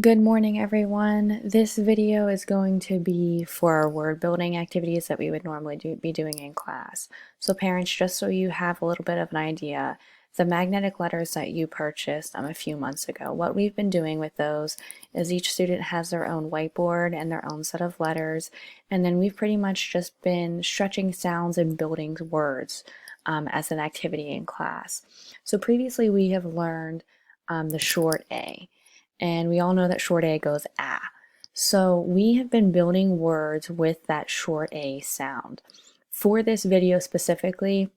Good morning, everyone. This video is going to be for our word building activities that we would normally be doing in class. So parents, just so you have a little bit of an idea, the magnetic letters that you purchased a few months ago, what we've been doing with those is each student has their own whiteboard and their own set of letters, and then we've pretty much just been stretching sounds and building words as an activity in class. So previously we have learned the short A. And we all know that short A goes ah. So we have been building words with that short A sound. For this video specifically,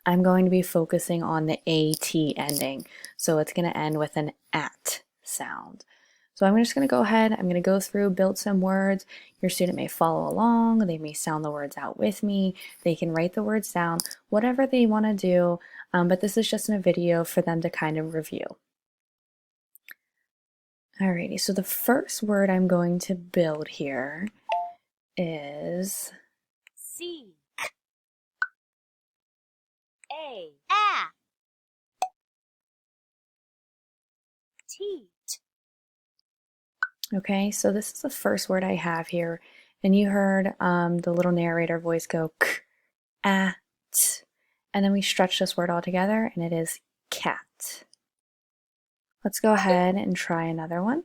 I'm going to be focusing on the AT ending. So it's going to end with an at sound. So I'm just going to go ahead, I'm going to go through, build some words. Your student may follow along, they may sound the words out with me, they can write the words down, whatever they want to do, but this is just in a video for them to kind of review. Alrighty, so the first word I'm going to build here is C A teat. okay, so this is the first word I have here, and you heard the little narrator voice go k, a, t, and then we stretch this word all together, and it is cat. Let's go ahead and try another one.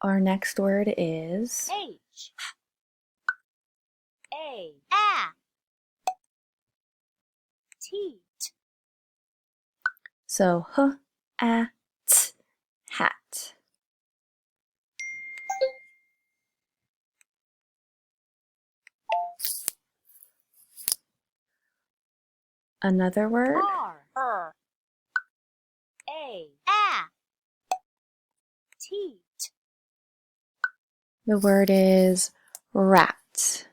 Our next word is H A teat. so h, a, t, hat. Another word, R A teat. the word is rat.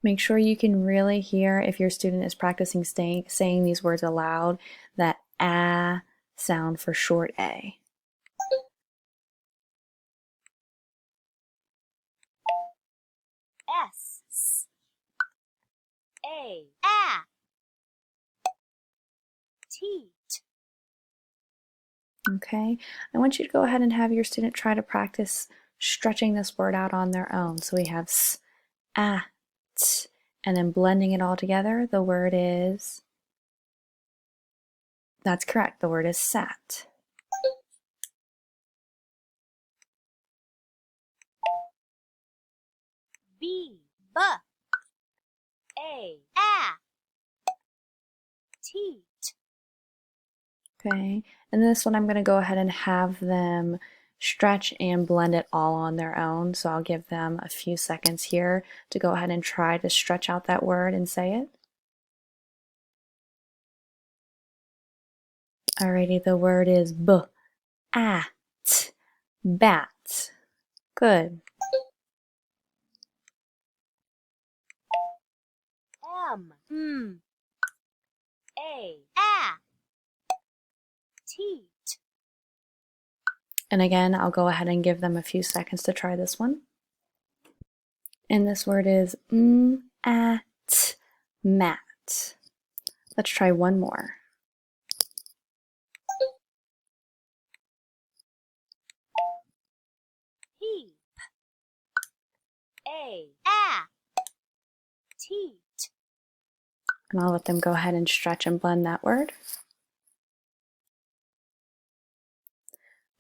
Make sure you can really hear, if your student is practicing saying these words aloud, that ah sound for short A. S A teat. Okay, I want you to go ahead and have your student try to practice stretching this word out on their own. So we have s, ah, t, and then blending it all together, the word is, that's correct, the word is sat. B A teat. Okay, and this one I'm going to go ahead and have them stretch and blend it all on their own. So I'll give them a few seconds here to go ahead and try to stretch out that word and say it. Alrighty, the word is at, bat. Good. M A teat. And again, I'll go ahead and give them a few seconds to try this one. And this word is at, mat. Let's try one more. Heap A teat. And I'll let them go ahead and stretch and blend that word.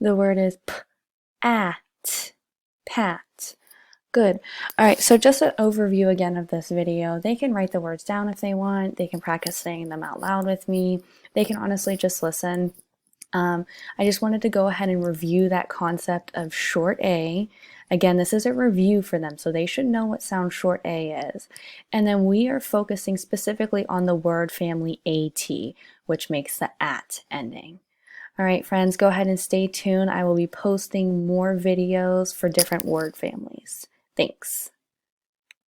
The word is at, pat. Good. All right, so just an overview again of this video. They can write the words down if they want. They can practice saying them out loud with me. They can honestly just listen. I just wanted to go ahead and review that concept of short A. Again, this is a review for them, so they should know what sound short A is. And then we are focusing specifically on the word family AT, which makes the at ending. All right, friends, go ahead and stay tuned. I will be posting more videos for different word families. Thanks.